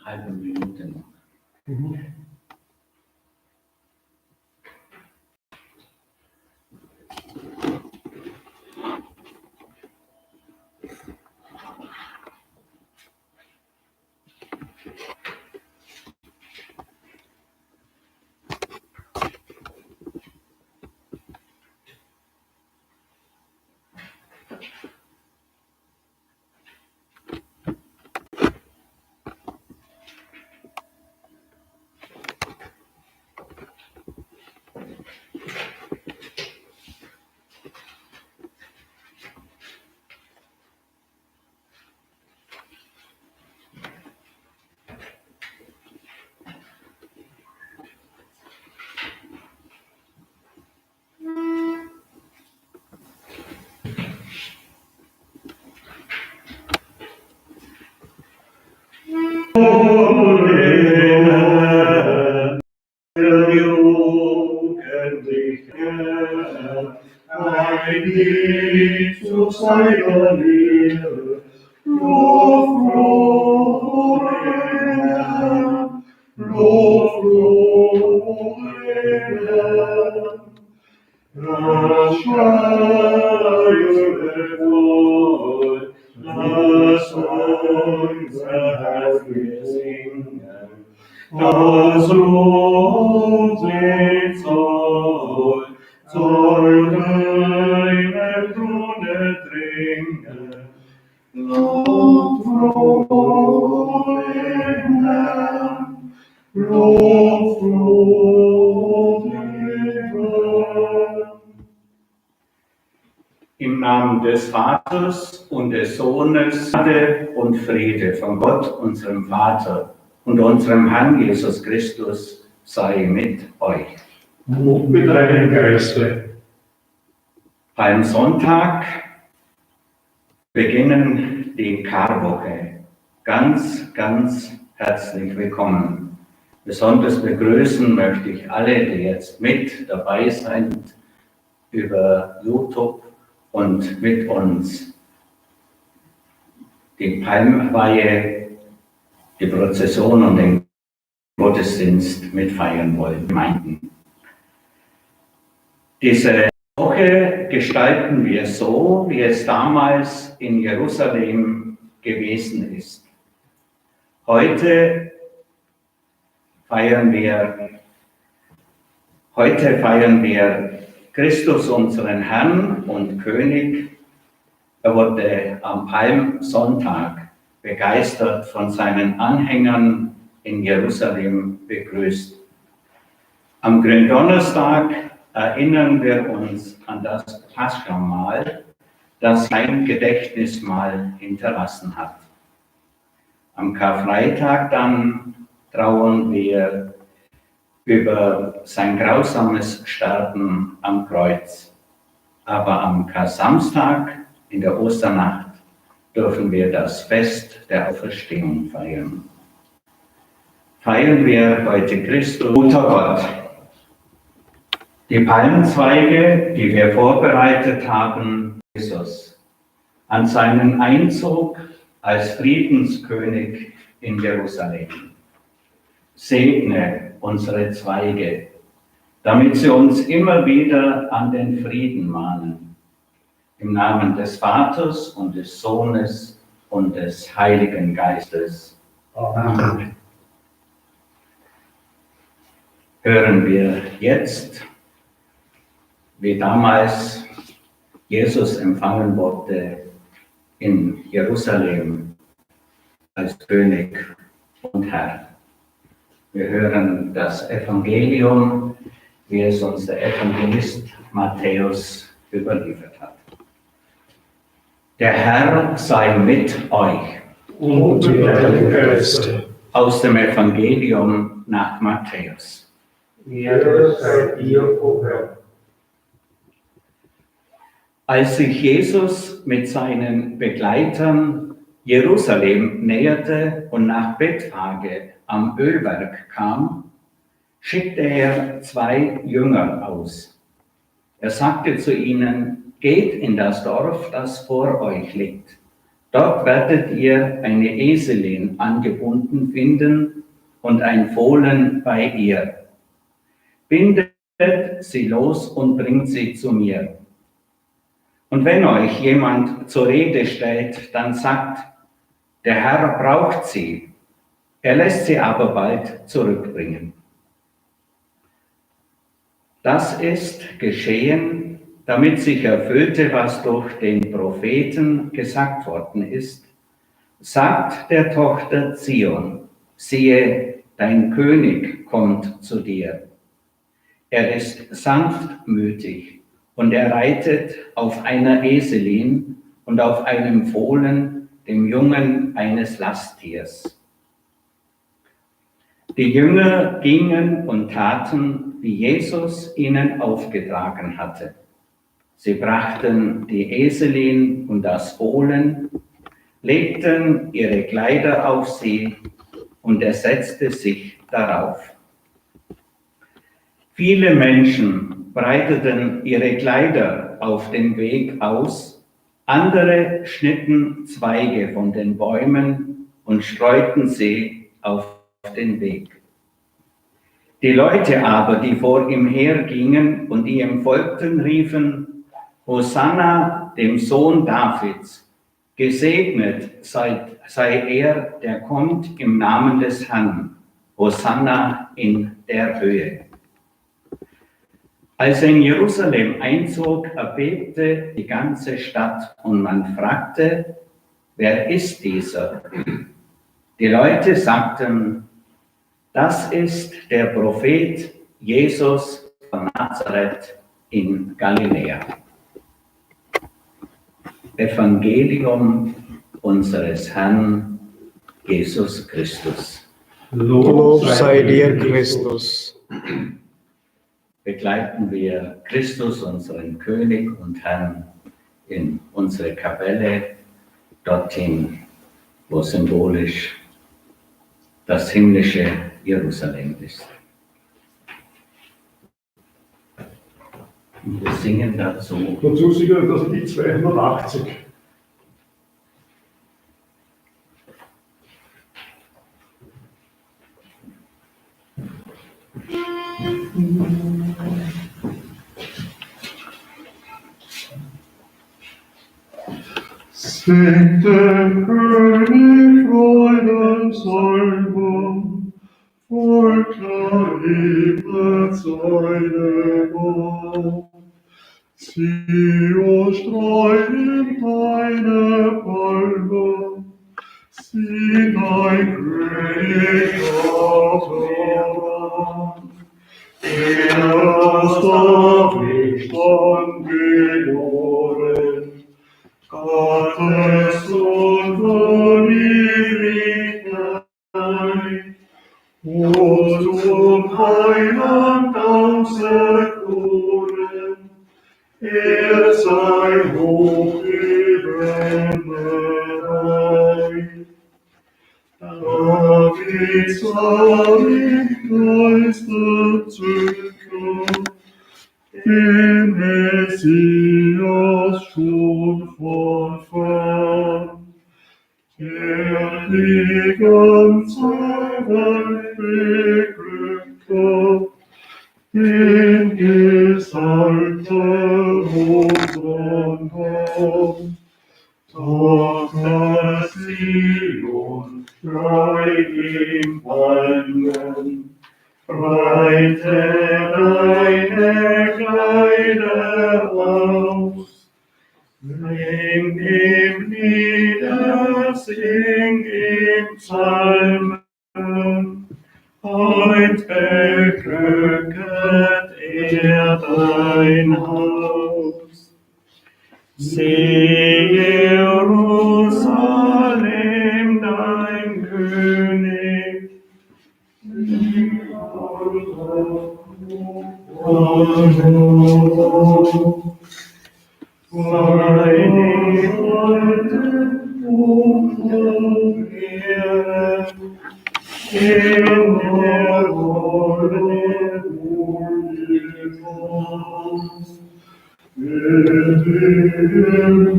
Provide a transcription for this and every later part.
halbe Minute noch. Heilig zu seiner Lehre, Lob, Herrn, Lob, Herrn. Das Schreie voll, lass unser Herz besingen, das Loblied soll deinem Throne dringen. Lob, Herrn, Lob, Herrn. Im Namen des Vaters und des Sohnes, Gnade und Friede von Gott, unserem Vater und unserem Herrn Jesus Christus sei mit euch. Und mit deinem Geiste. Palmsonntag beginnen die Karwoche. Ganz, ganz herzlich willkommen. Besonders begrüßen möchte ich alle, die jetzt mit dabei sind über YouTube und mit uns die Palmweihe, die Prozession und den Gottesdienst mitfeiern wollen, meinten. Diese Woche gestalten wir so, wie es damals in Jerusalem gewesen ist. Heute feiern wir Christus, unseren Herrn und König. Er wurde am Palmsonntag begeistert von seinen Anhängern in Jerusalem begrüßt. Am Gründonnerstag erinnern wir uns an das Paschamahl, das sein Gedächtnismahl hinterlassen hat. Am Karfreitag dann trauern wir über sein grausames Sterben am Kreuz. Aber am Kar-Samstag in der Osternacht dürfen wir das Fest der Auferstehung feiern. Feiern wir heute Christus, guter Gott. Die Palmenzweige, die wir vorbereitet haben, Jesus, an seinen Einzug als Friedenskönig in Jerusalem. Segne unsere Zweige, damit sie uns immer wieder an den Frieden mahnen. Im Namen des Vaters und des Sohnes und des Heiligen Geistes. Amen. Hören wir jetzt, wie damals Jesus empfangen wurde in Jerusalem als König und Herr. Wir hören das Evangelium, wie es uns der Evangelist Matthäus überliefert hat. Der Herr sei mit euch. Und mit deinem Geiste. Aus dem Evangelium nach Matthäus. Ehre sei dir, o Herr. Als sich Jesus mit seinen Begleitern Jerusalem näherte und nach Bethphage am Ölberg kam, schickte er 2 Jünger aus. Er sagte zu ihnen: Geht in das Dorf, das vor euch liegt. Dort werdet ihr eine Eselin angebunden finden und ein Fohlen bei ihr. Bindet sie los und bringt sie zu mir. Und wenn euch jemand zur Rede stellt, dann sagt, der Herr braucht sie, er lässt sie aber bald zurückbringen. Das ist geschehen, damit sich erfüllte, was durch den Propheten gesagt worden ist. Sagt der Tochter Zion, siehe, dein König kommt zu dir. Er ist sanftmütig und er reitet auf einer Eselin und auf einem Fohlen, dem Jungen eines Lasttiers. Die Jünger gingen und taten, wie Jesus ihnen aufgetragen hatte. Sie brachten die Eselin und das Fohlen, legten ihre Kleider auf sie und er setzte sich darauf. Viele Menschen breiteten ihre Kleider auf dem Weg aus, andere schnitten Zweige von den Bäumen und streuten sie auf den Weg. Die Leute aber, die vor ihm hergingen und ihm folgten, riefen, Hosanna dem Sohn Davids, gesegnet sei er, der kommt im Namen des Herrn, Hosanna in der Höhe. Als er in Jerusalem einzog, erbebte die ganze Stadt und man fragte, wer ist dieser? Die Leute sagten, das ist der Prophet Jesus von Nazareth in Galiläa. Evangelium unseres Herrn Jesus Christus. Lob sei dir, Christus. Begleiten wir Christus, unseren König und Herrn, in unsere Kapelle, dorthin, wo symbolisch das himmlische Jerusalem ist. Und wir singen dazu. Dazu singen wir das Lied 280. Singt dem König freuden Psalmen, folgt erhebet seine Macht. Zion streut ihm deine Palme, sieh dein König daran. Er ist David stand geboren, Gottes Sohn von Ewigkeit, und zum Heiland auserkoren, er sei hoch eben bereit. David sah im Geiste Zücker, den Messias schon von fern, der die ganze Welt beglückte, den Gesalbten unseren Herrn. Tochter Zion, schreit ihm Palmen, breite deine Kleider aus, sing ihm Lieder, sing ihm Psalmen, heut beglücket er dein Haus. Sieh Jerusalem, dein König, sei die heute und Ehre, in der Wolle wohlgetan. Mit dem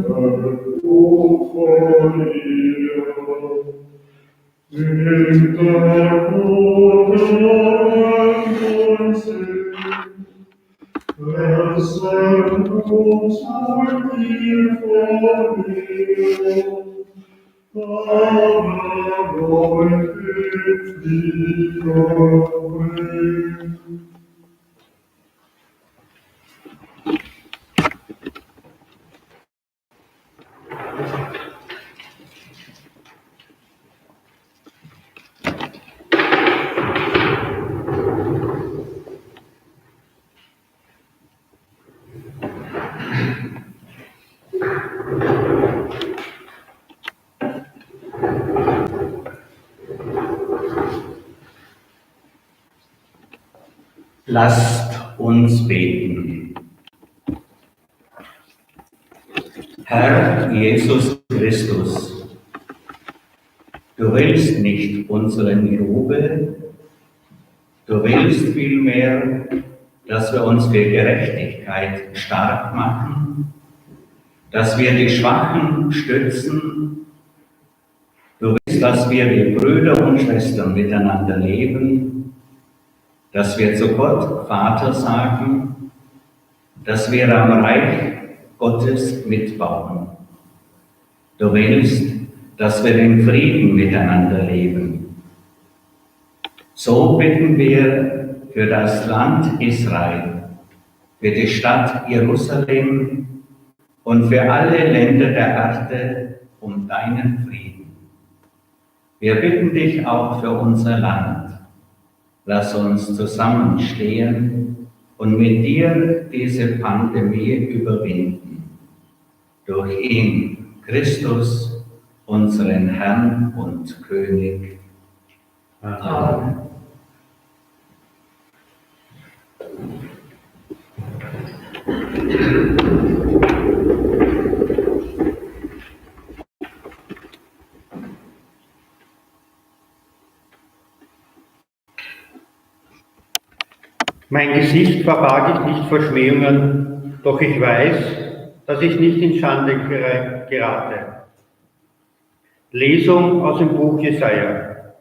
Herrn, o in der Guten und Sinn, Essen uns ein Bier von mir, aber Gott hilft wieder. Lasst uns beten. Herr Jesus Christus, du willst nicht unseren Jubel, du willst vielmehr, dass wir uns für Gerechtigkeit stark machen, dass wir die Schwachen stützen. Du willst, dass wir wie Brüder und Schwestern miteinander leben, dass wir zu Gott Vater sagen, dass wir am Reich Gottes mitbauen. Du willst, dass wir in Frieden miteinander leben. So bitten wir für das Land Israel, für die Stadt Jerusalem und für alle Länder der Erde um deinen Frieden. Wir bitten dich auch für unser Land. Lass uns zusammenstehen und mit dir diese Pandemie überwinden. Durch ihn, Christus, unseren Herrn und König. Amen. Mein Gesicht verbarg ich nicht vor Schmähungen, doch ich weiß, dass ich nicht in Schande gerate. Lesung aus dem Buch Jesaja.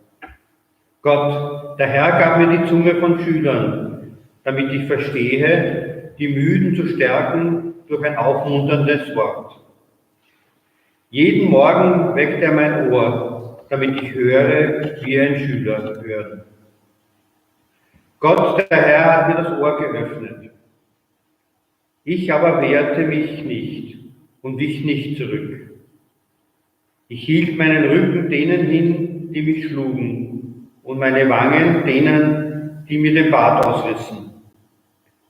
Gott, der Herr gab mir die Zunge von Schülern, damit ich verstehe, die Müden zu stärken durch ein aufmunterndes Wort. Jeden Morgen weckt er mein Ohr, damit ich höre, wie ein Schüler hört. Gott, der Herr, hat mir das Ohr geöffnet. Ich aber wehrte mich nicht und wich nicht zurück. Ich hielt meinen Rücken denen hin, die mich schlugen, und meine Wangen denen, die mir den Bart ausrissen.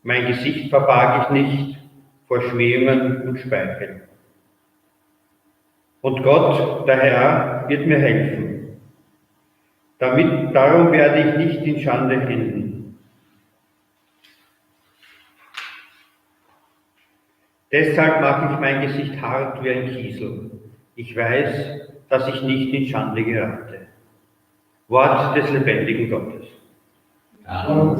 Mein Gesicht verbarg ich nicht vor Schmähungen und Speichel. Und Gott, der Herr, wird mir helfen. Darum werde ich nicht in Schande enden. Deshalb mache ich mein Gesicht hart wie ein Kiesel. Ich weiß, dass ich nicht in Schande gerate. Wort des lebendigen Gottes. Amen.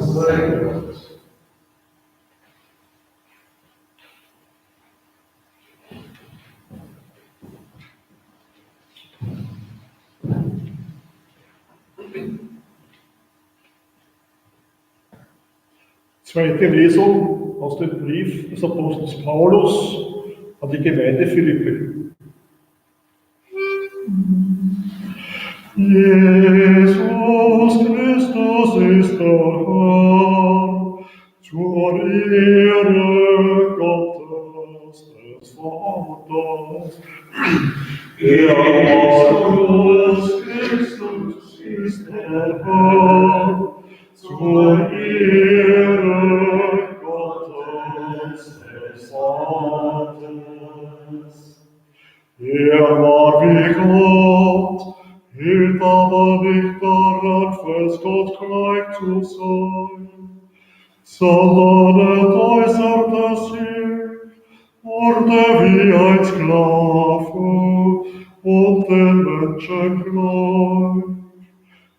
Zweite Lesung aus dem Brief des Apostels Paulus an die Gemeinde Philippi. Jesus Christus ist der Herr, zur Ehre Gottes des Vaters. Jesus Christus ist der Herr, zur Ehre Gottes des Vaters. Er war wie Gott, hielt aber nicht daran fest, Gott gleich zu sein, sondern entäußerte sich, wurde wie ein Sklave und den Menschen gleich.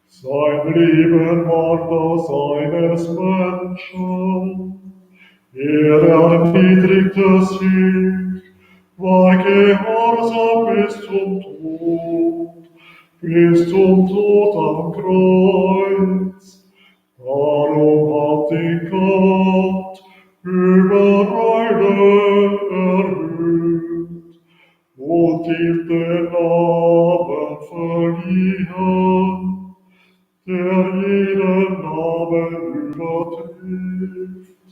Sein Leben war das eines Menschen. Er erniedrigte sich, war gehorsam bis zum Tod, bis zum Tod am Kreuz. Darum hat ihn Gott über alle erhöht und ihm den Namen verliehen, der jeden Namen übertrifft,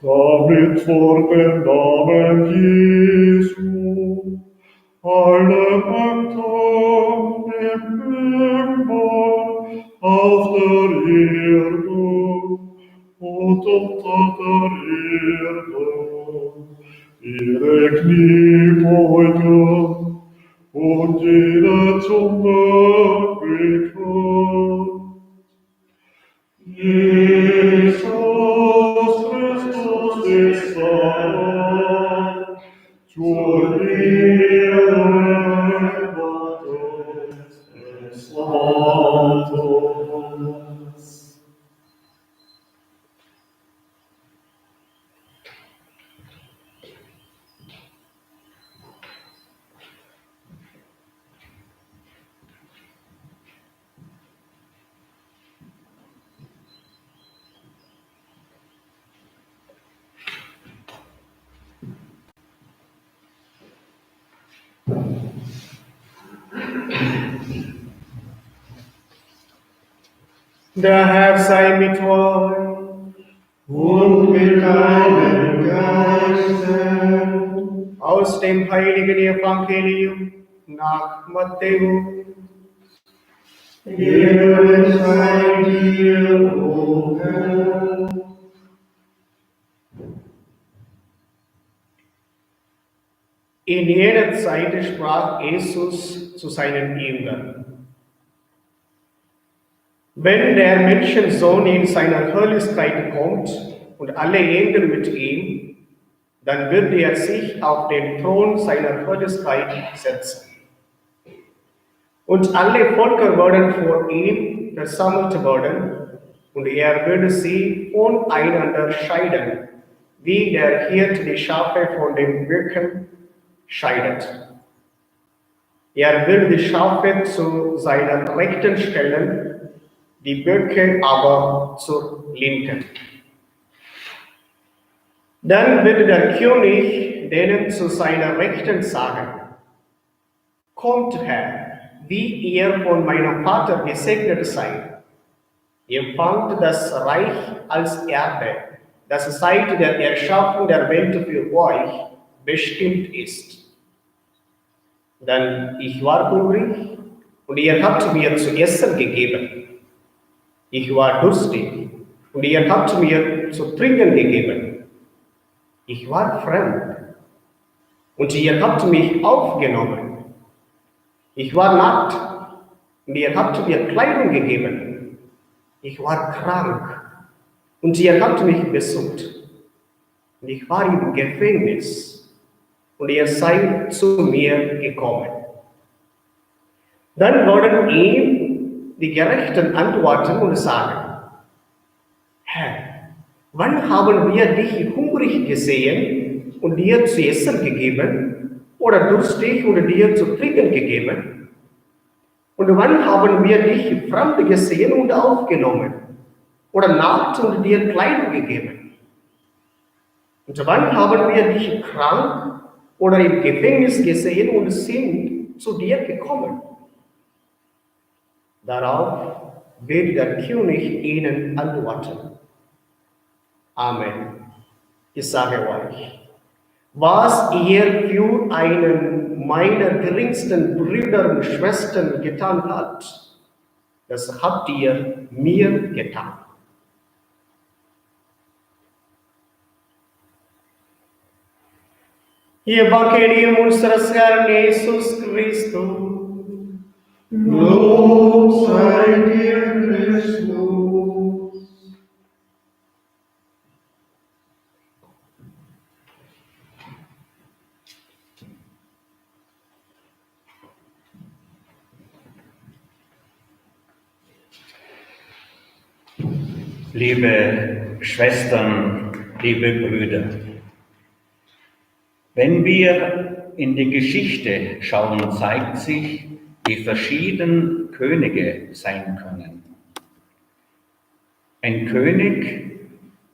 damit vor dem Namen Jesu alle Mächte im Himmel, auf der Erde und unter der Erde ihre Knie beugen und jede Zunge bekennt. Jesus Christus ist Herr, zur Ehre Gottes des Vaters. Der Herr sei mit euch Und mit deinem Geiste. aus dem heiligen Evangelium nach Matthäus. Ehre sei dir, o Herr. In jener Zeit sprach Jesus zu seinen Jüngern: Wenn der Menschensohn in seiner Herrlichkeit kommt und alle Engel mit ihm, dann wird er sich auf den Thron seiner Herrlichkeit setzen. Und alle Völker werden vor ihm versammelt werden, und er würde sie voneinander scheiden, wie der Hirt die Schafe von den Böcken scheidet. Er will die Schafe zu seiner Rechten stellen, die Böcke aber zur Linken. Dann wird der König denen zu seiner Rechten sagen: Kommt her, wie ihr von meinem Vater gesegnet seid. Empfangt das Reich als Erbe, das seit der Erschaffung der Welt für euch bestimmt ist. Denn ich war hungrig, und ihr habt mir zu essen gegeben. Ich war durstig, und ihr habt mir zu trinken gegeben. Ich war fremd, und ihr habt mich aufgenommen. Ich war nackt, und ihr habt mir Kleidung gegeben. Ich war krank, und ihr habt mich besucht. Und ich war im Gefängnis, und ihr seid zu mir gekommen. Dann werden ihm die Gerechten antworten und sagen: Herr, wann haben wir dich hungrig gesehen und dir zu essen gegeben, oder durstig und dir zu trinken gegeben? Und wann haben wir dich fremd gesehen und aufgenommen, oder nackt und dir Kleidung gegeben? Und wann haben wir dich krank oder im Gefängnis gesehen und sind zu dir gekommen? Darauf wird der König ihnen antworten: Amen. Ich sage euch, was ihr für einen meiner geringsten Brüder und Schwestern getan habt, das habt ihr mir getan. Evangelium unseres Herrn Jesus Christus. Lob sei dir, Christus. Liebe Schwestern, liebe Brüder, wenn wir in die Geschichte schauen, zeigt sich, die verschieden Könige sein können. Ein König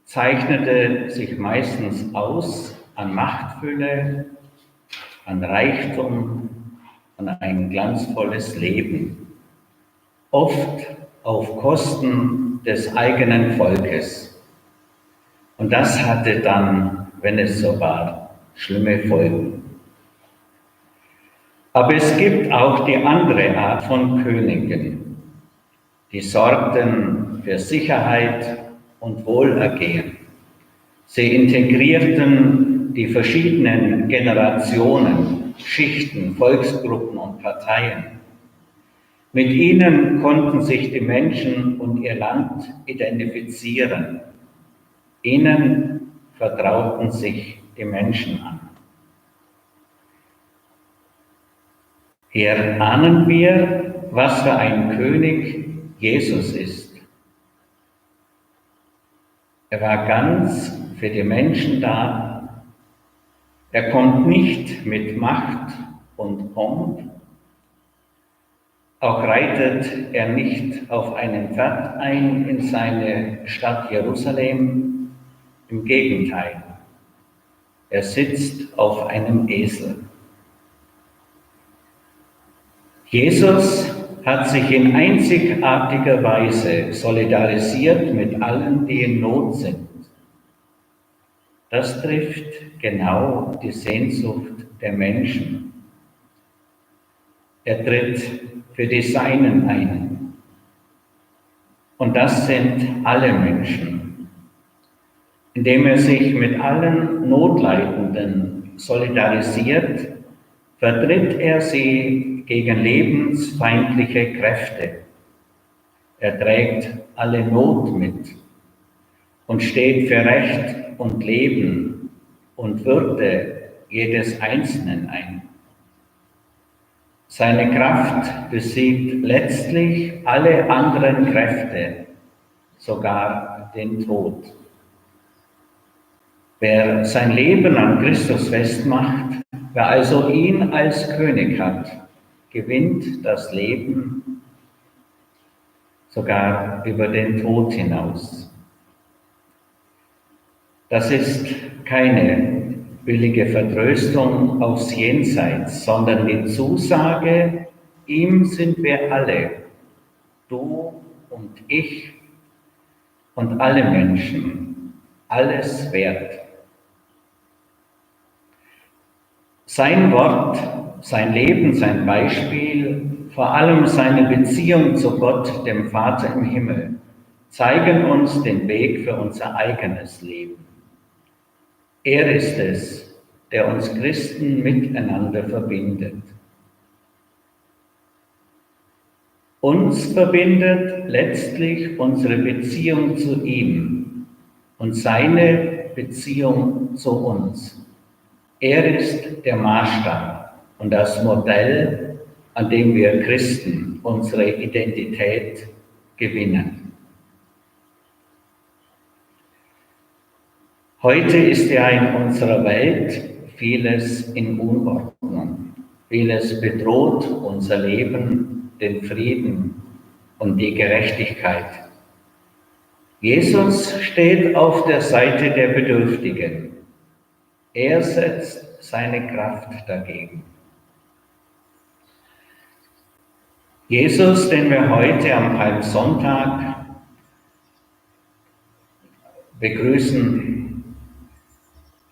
zeichnete sich meistens aus an Machtfülle, an Reichtum, an ein glanzvolles Leben, oft auf Kosten des eigenen Volkes. Und das hatte dann, wenn es so war, schlimme Folgen. Aber es gibt auch die andere Art von Königen, die sorgten für Sicherheit und Wohlergehen. Sie integrierten die verschiedenen Generationen, Schichten, Volksgruppen und Parteien. Mit ihnen konnten sich die Menschen und ihr Land identifizieren. Ihnen vertrauten sich die Menschen an. Hier ahnen wir, was für ein König Jesus ist. Er war ganz für die Menschen da. Er kommt nicht mit Macht und Pomp. Auch reitet er nicht auf einem Pferd ein in seine Stadt Jerusalem. Im Gegenteil, er sitzt auf einem Esel. Jesus hat sich in einzigartiger Weise solidarisiert mit allen, die in Not sind. Das trifft genau die Sehnsucht der Menschen. Er tritt für die Seinen ein. Und das sind alle Menschen. Indem er sich mit allen Notleidenden solidarisiert, vertritt er sie gegen lebensfeindliche Kräfte. Er trägt alle Not mit und steht für Recht und Leben und Würde jedes Einzelnen ein. Seine Kraft besiegt letztlich alle anderen Kräfte, sogar den Tod. Wer sein Leben an Christus festmacht, wer also ihn als König hat, gewinnt das Leben sogar über den Tod hinaus. Das ist keine billige Vertröstung aufs Jenseits, sondern die Zusage, ihm sind wir alle, du und ich und alle Menschen, alles wert. Sein Wort, sein Leben, sein Beispiel, vor allem seine Beziehung zu Gott, dem Vater im Himmel, zeigen uns den Weg für unser eigenes Leben. Er ist es, der uns Christen miteinander verbindet. Uns verbindet letztlich unsere Beziehung zu ihm und seine Beziehung zu uns. Er ist der Maßstab und das Modell, an dem wir Christen unsere Identität gewinnen. Heute ist ja in unserer Welt vieles in Unordnung. Vieles bedroht unser Leben, den Frieden und die Gerechtigkeit. Jesus steht auf der Seite der Bedürftigen. Er setzt seine Kraft dagegen. Jesus, den wir heute am Palmsonntag begrüßen,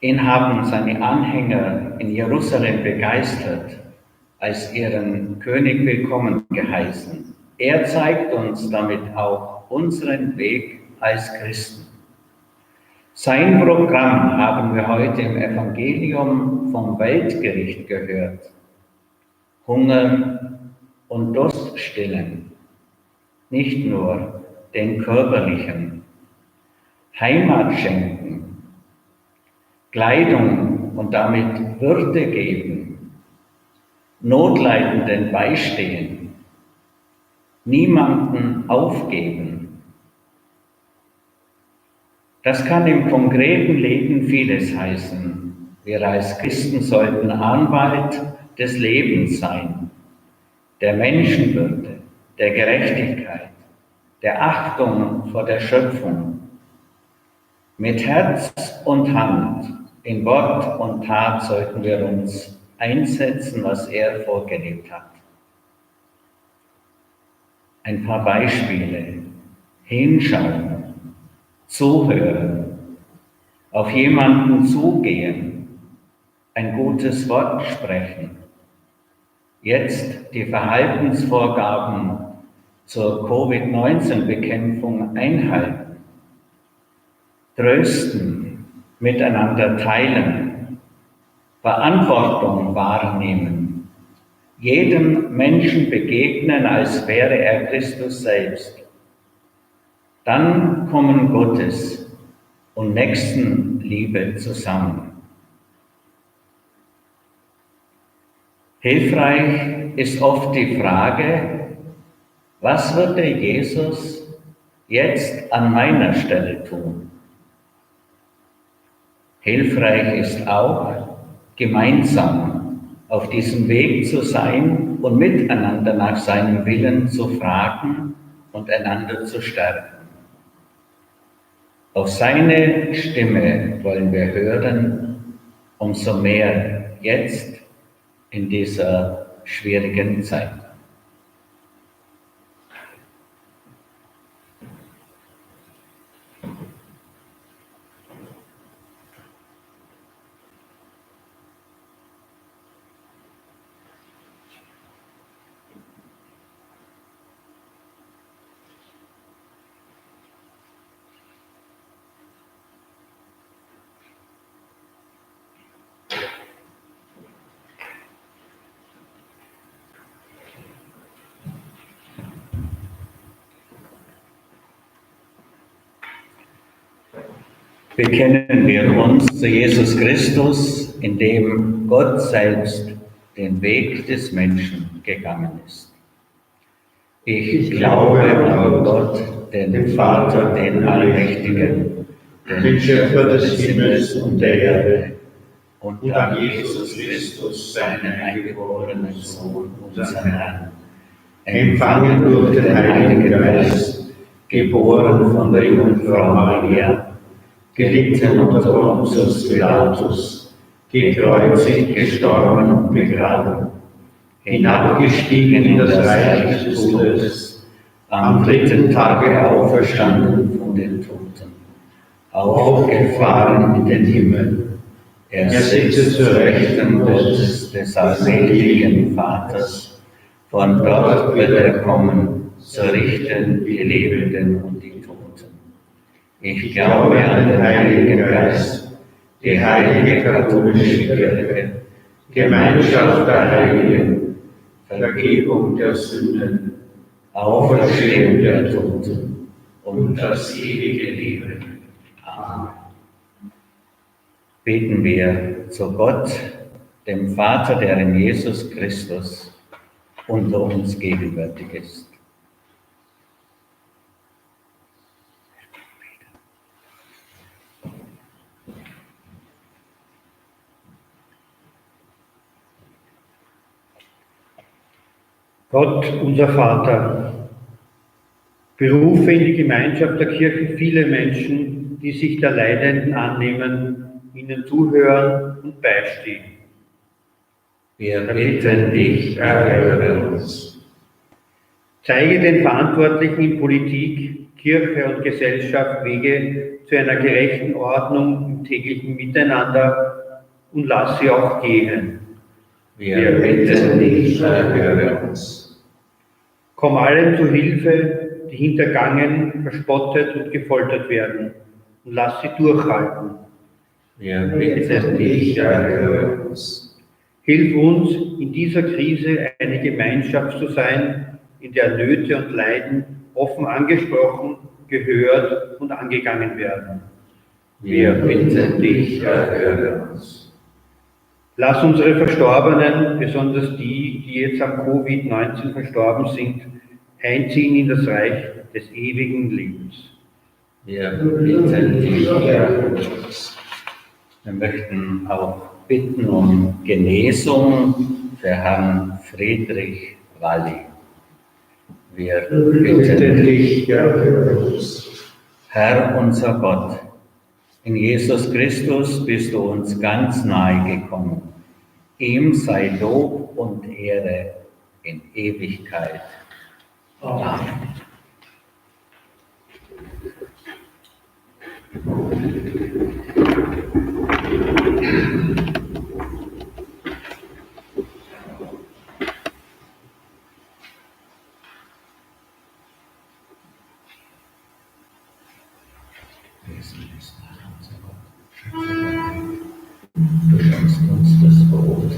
ihn haben seine Anhänger in Jerusalem begeistert, als ihren König willkommen geheißen. Er zeigt uns damit auch unseren Weg als Christen. Sein Programm haben wir heute im Evangelium vom Weltgericht gehört. Hunger und Durst stillen, nicht nur den körperlichen. Heimat schenken, Kleidung und damit Würde geben, Notleidenden beistehen, niemanden aufgeben. Das kann im konkreten Leben vieles heißen. Wir als Christen sollten Anwalt des Lebens sein. der Menschenwürde, der Gerechtigkeit, der Achtung vor der Schöpfung, mit Herz und Hand, in Wort und Tat sollten wir uns einsetzen, was er vorgelebt hat. Ein paar Beispiele: Hinschauen, zuhören, auf jemanden zugehen, ein gutes Wort sprechen. Jetzt die Verhaltensvorgaben zur Covid-19-Bekämpfung einhalten, trösten, miteinander teilen, Verantwortung wahrnehmen, jedem Menschen begegnen, als wäre er Christus selbst. Dann kommen Gottes und Nächstenliebe zusammen. Hilfreich ist oft die Frage, was würde Jesus jetzt an meiner Stelle tun? Hilfreich ist auch, gemeinsam auf diesem Weg zu sein und miteinander nach seinem Willen zu fragen und einander zu stärken. Auf seine Stimme wollen wir hören, umso mehr jetzt in dieser schwierigen Zeit. Bekennen wir uns zu Jesus Christus, in dem Gott selbst den Weg des Menschen gegangen ist. Ich glaube an Gott, den Vater, den Allmächtigen, den Schöpfer des Himmels und der Erde, und an Jesus Christus, seinen eingeborenen Sohn, unseren Herrn, empfangen durch den Heiligen Geist, geboren von der Jungfrau Maria, gelitten unter Pontius Pilatus, gekreuzigt, gestorben und begraben, hinabgestiegen in das Reich des Todes, am dritten Tage auferstanden von den Toten, aufgefahren in den Himmel. Er sitzt zur Rechten Gottes, des allmächtigen Vaters. Von dort wird er kommen, zu richten die Lebenden und die Toten. Ich glaube an den Heiligen Geist, die heilige katholische Kirche, Gemeinschaft der Heiligen, Vergebung der Sünden, Auferstehung der Toten und das ewige Leben. Amen. Beten wir zu Gott, dem Vater, der in Jesus Christus unter uns gegenwärtig ist. Gott, unser Vater, berufe in die Gemeinschaft der Kirche viele Menschen, die sich der Leidenden annehmen, ihnen zuhören und beistehen. Wir bitten dich, erhöre uns. Zeige den Verantwortlichen in Politik, Kirche und Gesellschaft Wege zu einer gerechten Ordnung im täglichen Miteinander und lass sie auch gehen. Wir bitten dich, erhöre uns. Komm allen zu Hilfe, die hintergangen, verspottet und gefoltert werden, und lass sie durchhalten. Wir bitten dich, erhöre uns. Hilf uns, in dieser Krise eine Gemeinschaft zu sein, in der Nöte und Leiden offen angesprochen, gehört und angegangen werden. Wir bitten dich, erhöre uns. Lass unsere Verstorbenen, besonders die, die jetzt am Covid-19 verstorben sind, einziehen in das Reich des ewigen Lebens. Wir bitten dich, erhöre uns. Wir möchten auch bitten um Genesung für Herrn Friedrich Walli. Wir bitten dich, Herr unser Gott, in Jesus Christus bist du uns ganz nahe gekommen. Ihm sei Lob und Ehre in Ewigkeit. Amen. Du schenkst uns das Brot.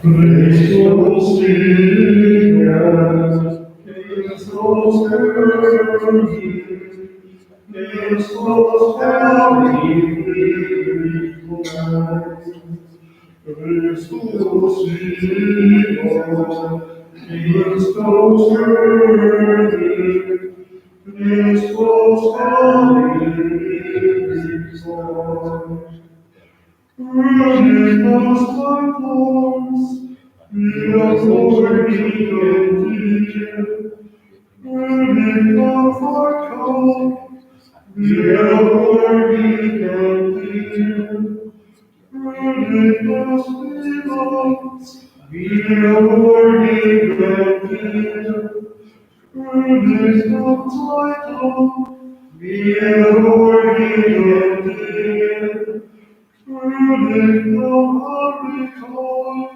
Christus Sieger, Christus König, Christus Herrn, Ewigkeit. Christus Sieger, Christus König, Christus Herrn, Ewigkeit. König aus uns, wir huldigen dir. König am Volk, wir huldigen dir. König des Friedens, wir huldigen dir. König der Zeitung, wir huldigen dir. König der Ewigkeit,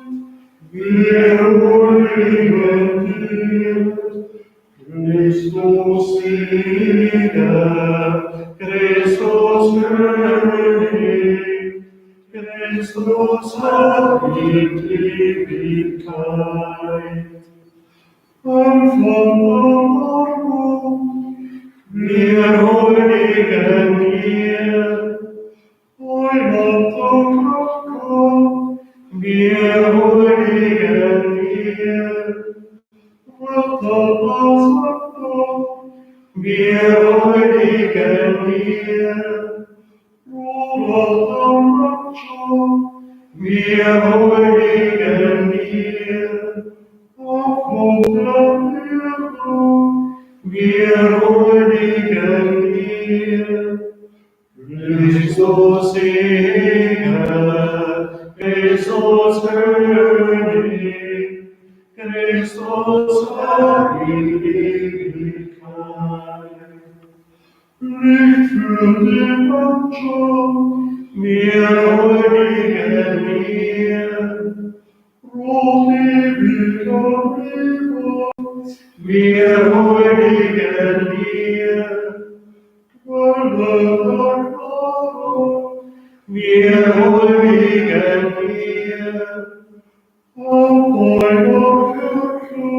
wir huldigen dir. Christus Sieger, Christus König, Christus Herr in Ewigkeit. Anfang der Ordnung, wir huldigen dir. Heiland der Kraft, wir huldigen dir. Retter des Retter, wir huldigen dir. Bruder der Menschheit, wir huldigen dir. Hoffnung der Ehre, wir huldigen dir. Christus Sieger, Christus König, Christus Herr in Ewigkeit. Licht für die Menschen, wir huldigen dir. Brot ewiger Liebe, wir huldigen dir. Quelle der Gnade, wir huldigen dir. An deiner Kirche,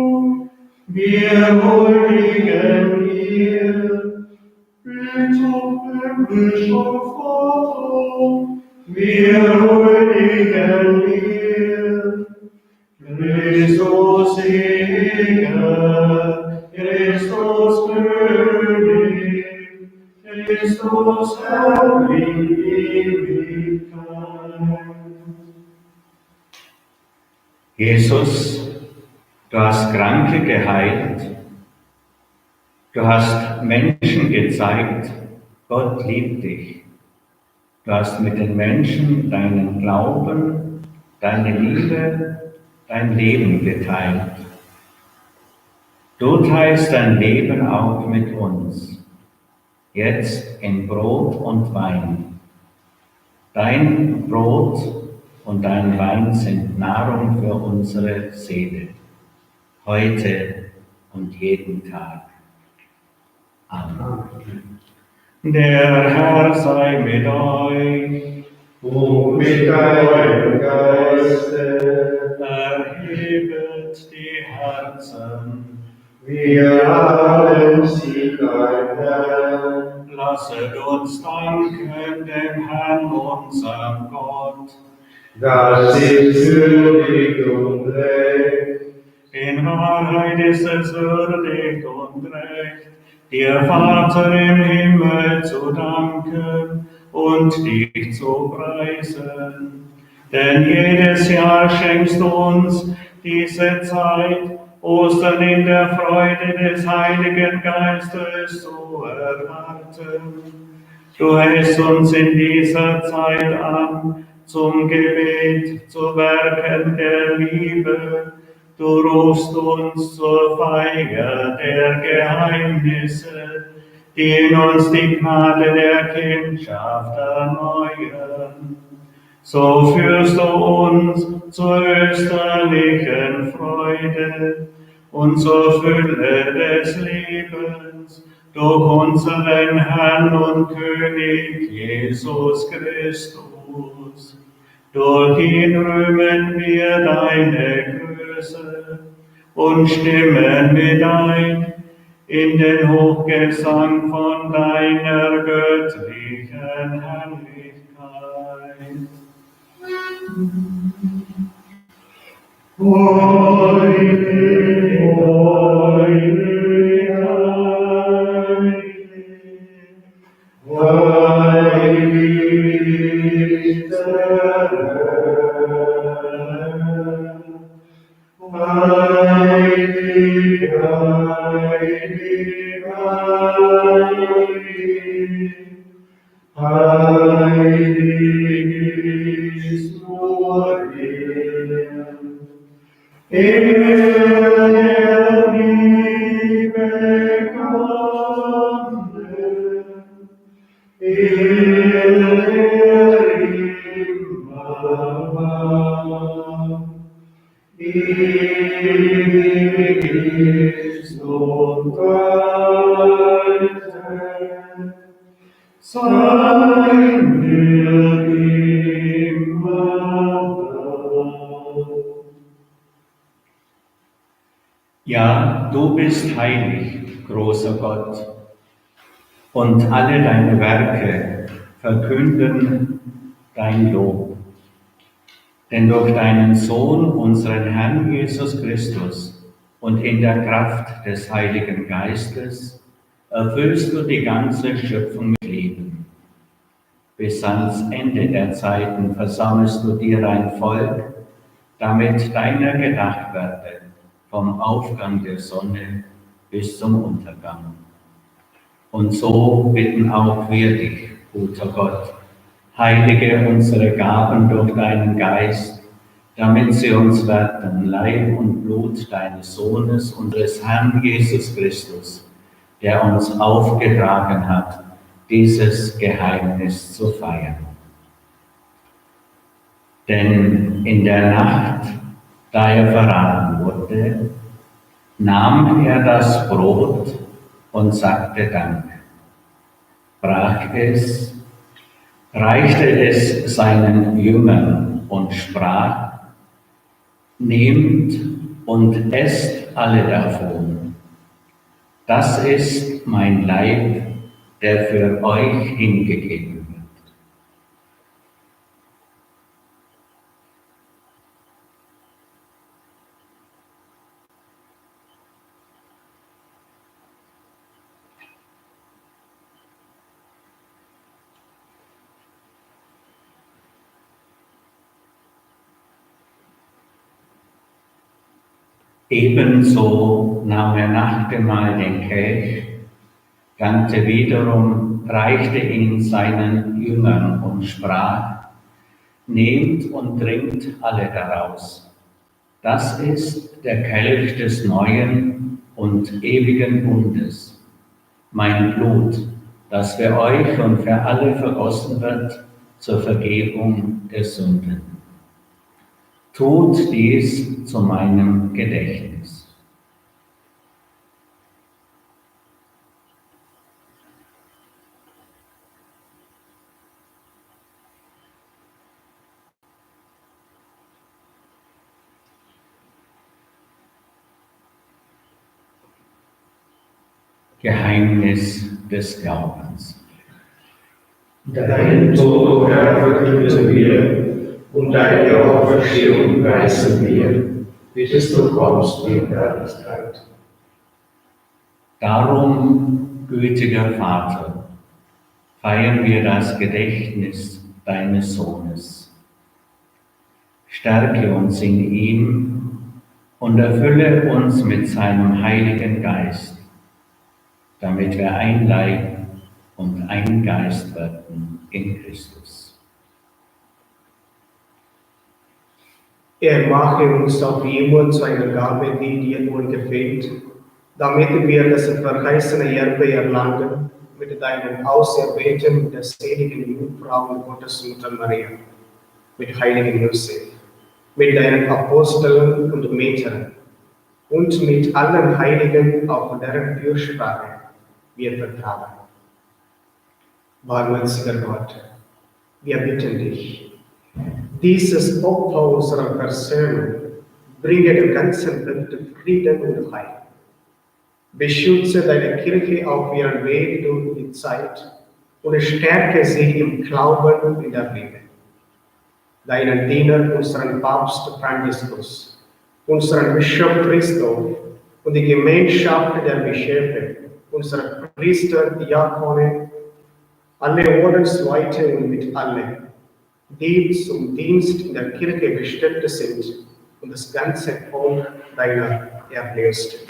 wir huldigen dir. Bitte himmlischer Vater, wir huldigen dir. Christus Sieger, Christus König, Christus Herr in Ewigkeit. Jesus, du hast Kranke geheilt, du hast Menschen gezeigt, Gott liebt dich. Du hast mit den Menschen deinen Glauben, deine Liebe, dein Leben geteilt. Du teilst dein Leben auch mit uns, jetzt in Brot und Wein. Dein Brot und dein Wein sind Nahrung für unsere Seele, heute und jeden Tag. Amen. Der Herr sei mit euch und mit deinem Geiste. Erhebet die Herzen, wir haben sie dein Herr. Lasset uns danken dem Herrn, unserem Gott. Das ist würdig und recht. In Wahrheit ist es würdig und recht, dir Vater im Himmel zu danken und dich zu preisen. Denn jedes Jahr schenkst du uns diese Zeit Ostern in der Freude des Heiligen Geistes zu erwarten. Du hältst uns in dieser Zeit an zum Gebet, zu Werken der Liebe. Du rufst uns zur Feier der Geheimnisse, die in uns die Gnade der Kindschaft erneuern. So führst du uns zur österlichen Freude und zur Fülle des Lebens durch unseren Herrn und König Jesus Christus. Durch ihn rühmen wir deine Größe und stimmen mit ein in den Hochgesang von deiner göttlichen Herrlichkeit. Heilig, heilig, heilig, heilig ist der Herr. Heilig, heilig, heilig, heilig ist nur er der Liebe Gottes, der immer war, ewig ist und waltet, sein wird immer da. Ja, du bist heilig, großer Gott, und alle deine Werke verkünden dein Lob. Denn durch deinen Sohn, unseren Herrn Jesus Christus, und in der Kraft des Heiligen Geistes erfüllst du die ganze Schöpfung mit Leben. Bis ans Ende der Zeiten versammelst du dir ein Volk, damit deiner gedacht werde, vom Aufgang der Sonne bis zum Untergang. Und so bitten auch wir dich, guter Gott, heilige unsere Gaben durch deinen Geist, damit sie uns werden, Leib und Blut deines Sohnes, unseres Herrn Jesus Christus, der uns aufgetragen hat, dieses Geheimnis zu feiern. Denn in der Nacht, da er verraten wurde, nahm er das Brot und sagte Dank, brach es, reichte es seinen Jüngern und sprach, nehmt und esst alle davon. Das ist mein Leib, der für euch hingegeben wird. Ebenso nahm er nach dem Mahl den Kelch, dankte wiederum, reichte ihn seinen Jüngern und sprach, nehmt und trinkt alle daraus. Das ist der Kelch des neuen und ewigen Bundes, mein Blut, das für euch und für alle vergossen wird zur Vergebung der Sünden. Tut dies zu meinem Gedächtnis. Geheimnis des Glaubens. Deinen Tod, Herr, verkünden wir, und deine Auferstehung preisen wir, bis du kommst in Herrlichkeit. Darum, gütiger Vater, feiern wir das Gedächtnis deines Sohnes. Stärke uns in ihm und erfülle uns mit seinem Heiligen Geist, damit wir ein Leib und ein Geist werden in Christus. Er mache uns auf immer zu einer Gabe, die dir wohl gefällt, damit wir das verheißene Erbe erlangen mit deinen Auserwählten, der seligen Jungfrau und Gottesmutter Maria, mit heiligen Josef, mit deinen Aposteln und Metern und mit allen Heiligen, auf deren Fürsprache wir vertrauen. Barmherziger Gott, wir bitten dich, dieses Opfer unserer Versöhnung bringe der ganzen Welt Frieden und Heil. Beschütze deine Kirche auf ihrem Weg durch die Zeit und stärke sie im Glauben und in der Liebe. Deinen Diener, unseren Papst Franziskus, unseren Bischof Christoph und die Gemeinschaft der Bischöfe, unsere Priester, Diakone, alle Ordensleute und mit allen, die zum Dienst in der Kirche bestellt sind und das ganze Volk deiner Erlösten.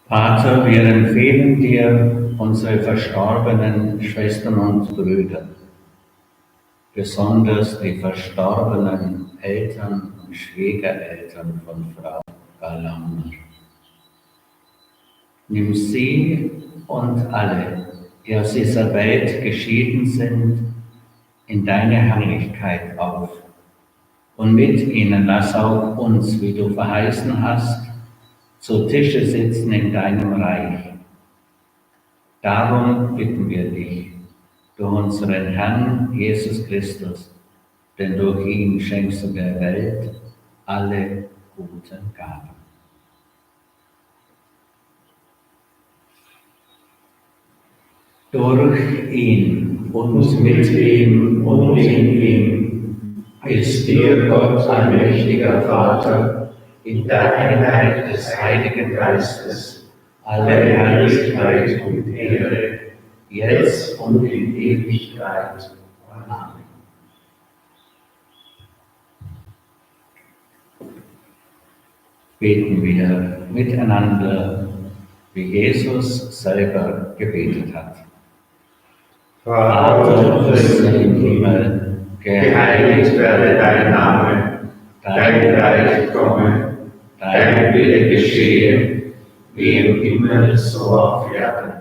Vater, wir empfehlen dir unsere verstorbenen Schwestern und Brüder, besonders die verstorbenen Eltern und Schwiegereltern von Frau Galammer. Nimm sie und alle, die aus dieser Welt geschieden sind, in deine Herrlichkeit auf. Und mit ihnen lass auch uns, wie du verheißen hast, zu Tische sitzen in deinem Reich. Darum bitten wir dich, durch unseren Herrn Jesus Christus, denn durch ihn schenkst du der Welt alle guten Gaben. Durch ihn und mit ihm und in ihm ist dir, Gott, allmächtiger Vater, in der Einheit des Heiligen Geistes, alle Herrlichkeit und Ehre, jetzt und in Ewigkeit. Amen. Beten wir miteinander, wie Jesus selber gebetet hat. Vater unser im Himmel, geheiligt werde dein Name, dein Reich komme, dein Wille geschehe, wie im Himmel so auf Erden.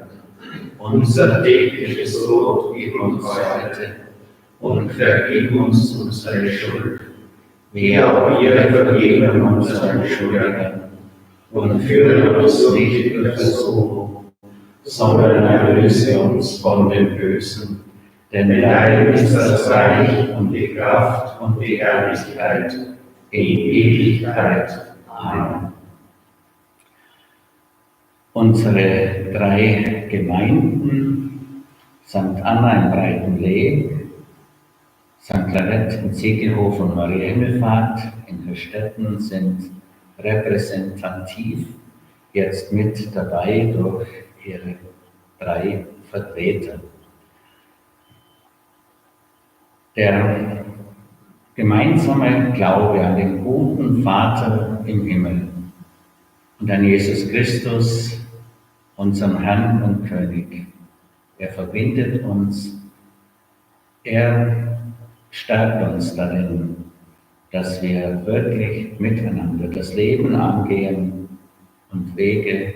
Unser tägliches Brot gib uns heute und vergib uns unsere Schuld, wie auch wir vergeben unseren Schuldigern. Und führe uns nicht in Versuchung, sondern erlöse uns von dem Bösen. Denn dein ist das Reich und die Kraft und die Herrlichkeit in Ewigkeit. Amen. Unsere 3 Gemeinden, St. Anna in Breitenlee, St. Clarett in Ziegelhof und Maria Himmelfahrt in Höchstätten sind repräsentativ jetzt mit dabei durch ihre 3 Vertreter. Der gemeinsame Glaube an den guten Vater im Himmel und an Jesus Christus, unseren Herrn und König. Er verbindet uns, er stärkt uns darin, dass wir wirklich miteinander das Leben angehen und Wege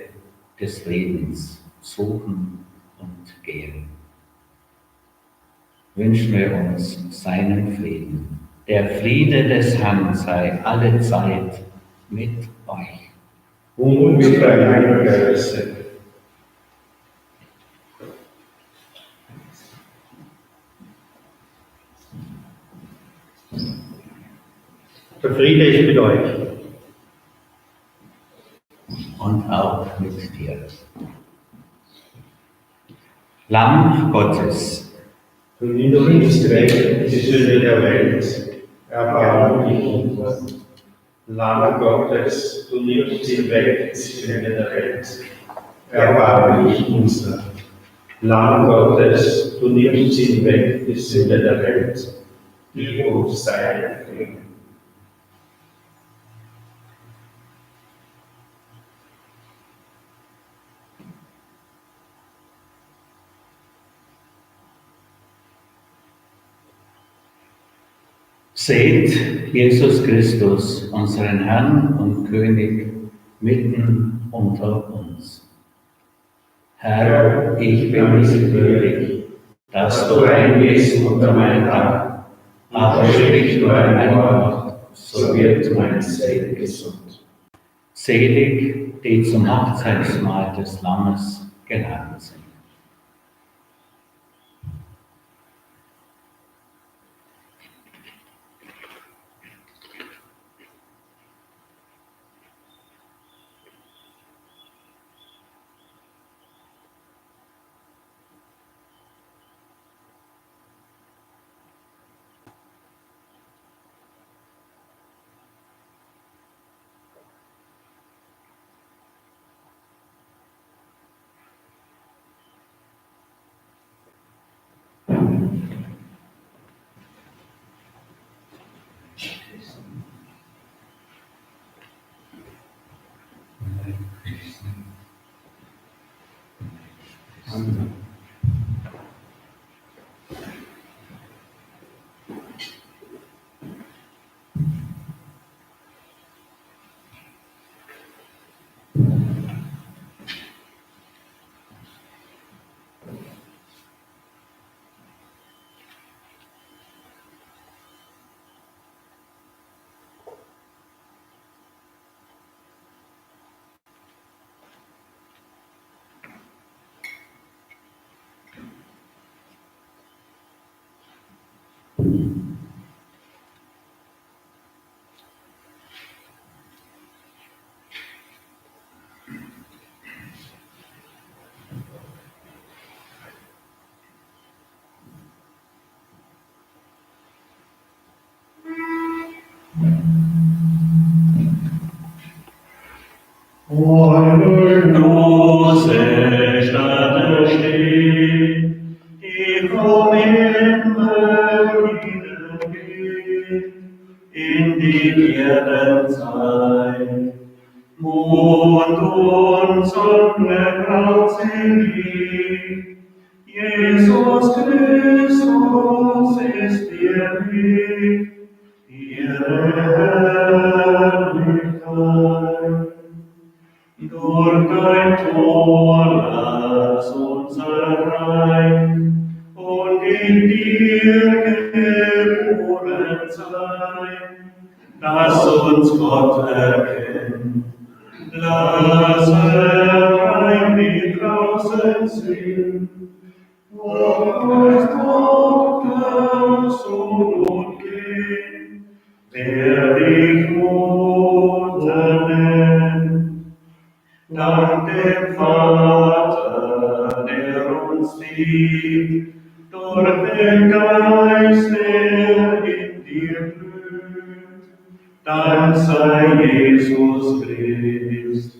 des Friedens suchen und gehen. Wünschen wir uns seinen Frieden. Der Friede des Herrn sei alle Zeit mit euch. Und mit deinem Geiste. Der Friede ist mit euch. Und auch mit dir. Lamm Gottes, Du nimmst weg die Sünde der Welt, erbarme dich unser. Lamm Gottes, du nimmst hinweg die Sünde der Welt, erbarme dich unser. Lamm Gottes, du nimmst hinweg die Sünde der Welt, gib uns deinen Frieden. Seht Jesus Christus, unseren Herrn und König, mitten unter uns. Herr, ich bin nicht würdig, dass du eingehst unter mein Dach, aber sprich nur ein Wort, so wird mein Seele gesund. Selig, die zum Hochzeitsmahl des Lammes geladen sind. Große Stadt steht, die vom Himmel niedergeht, in die Erdenzeit. Mond und Sonne braut sie lieb, Jesus Christus ist ihr Weg, ihre Herrlichkeit. Durch dein Tor lass uns rein und in dir geboren sein. Lass uns Gott erkennen, lass rein die draußen sind. Durch Tochter, Sohn und Kind, der dich Mutter nennt. Dank dem Vater, der uns liebt, durch den Geist, der in dir blüht. Dank sei Jesus Christ,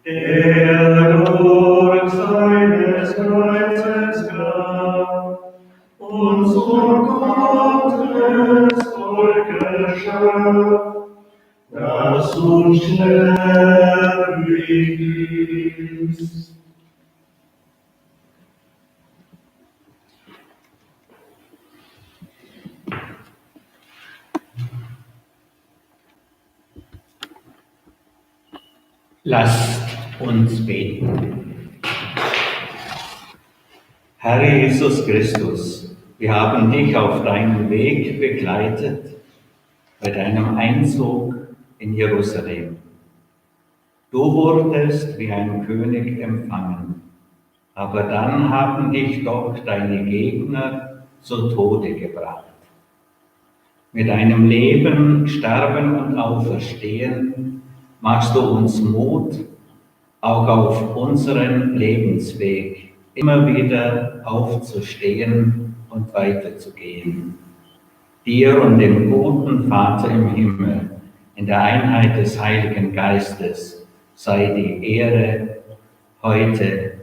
der durch seines Kreuzes Grab uns von Gottes Volk erschafft, das unsterblich ist. Lasst uns beten. Herr Jesus Christus, wir haben dich auf deinem Weg begleitet, bei deinem Einzug in Jerusalem. Du wurdest wie ein König empfangen, aber dann haben dich doch deine Gegner zu Tode gebracht. Mit deinem Leben, Sterben und Auferstehen machst du uns Mut, auch auf unseren Lebensweg immer wieder aufzustehen und weiterzugehen. Dir und dem guten Vater im Himmel, in der Einheit des Heiligen Geistes, sei die Ehre heute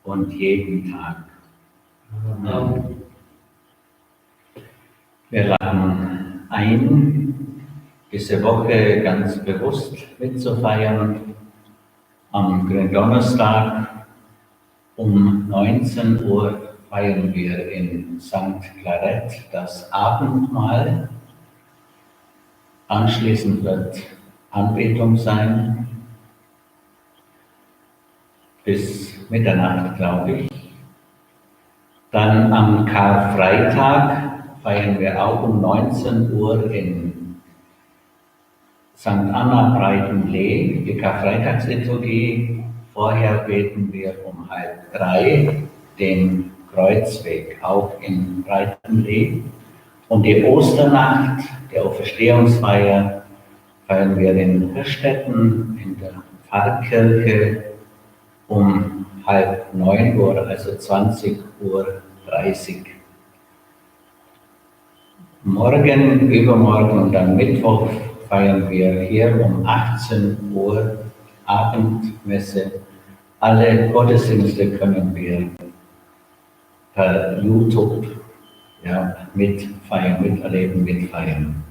und jeden Tag. Amen. Wir laden ein, diese Woche ganz bewusst mitzufeiern. Am Gründonnerstag um 19 Uhr feiern wir in St. Claret das Abendmahl. Anschließend wird Anbetung sein, bis Mitternacht, glaube ich. Dann am Karfreitag feiern wir auch um 19 Uhr in St. Anna Breitenlee, die Karfreitagsliturgie. Vorher beten wir um 2:30 den Kreuzweg, auch in Breitenlee. Und die Osternacht, der Auferstehungsfeier, feiern wir in Hirstetten in der Pfarrkirche um 8:30, also 20:30 Uhr. Morgen, übermorgen und am Mittwoch feiern wir hier um 18 Uhr Abendmesse. Alle Gottesdienste können wir per YouTube mitfeiern, miterleben, mitfeiern.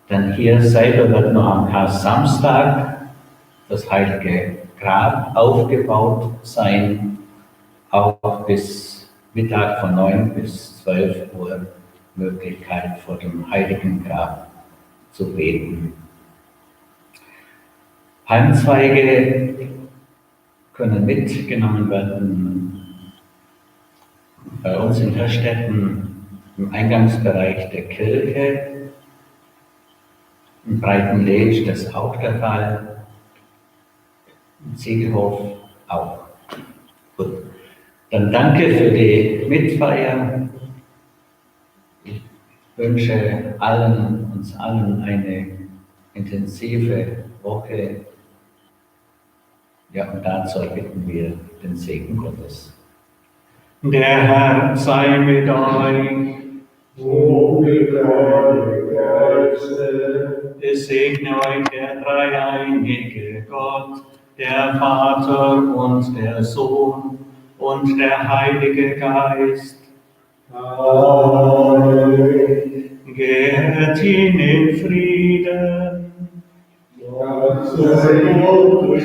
Dann hier selber wird noch am Samstag das heilige Grab aufgebaut sein, auch bis Mittag von 9 bis 12 Uhr Möglichkeit vor dem heiligen Grab zu beten. Palmzweige können mitgenommen werden. Bei uns in Hirstetten im Eingangsbereich der Kirche. In Breitenlee ist das auch der Fall. Im Ziegelhof auch. Gut. Dann danke für die Mitfeier. Ich wünsche uns allen eine intensive Woche. Ja, und dazu bitten wir den Segen Gottes. Der Herr sei mit euch. Und mit deinem Geiste. Es segne euch der dreieinige Gott, der Vater und der Sohn und der Heilige Geist. Amen. Geht hin in Frieden. Ja, sei Gott,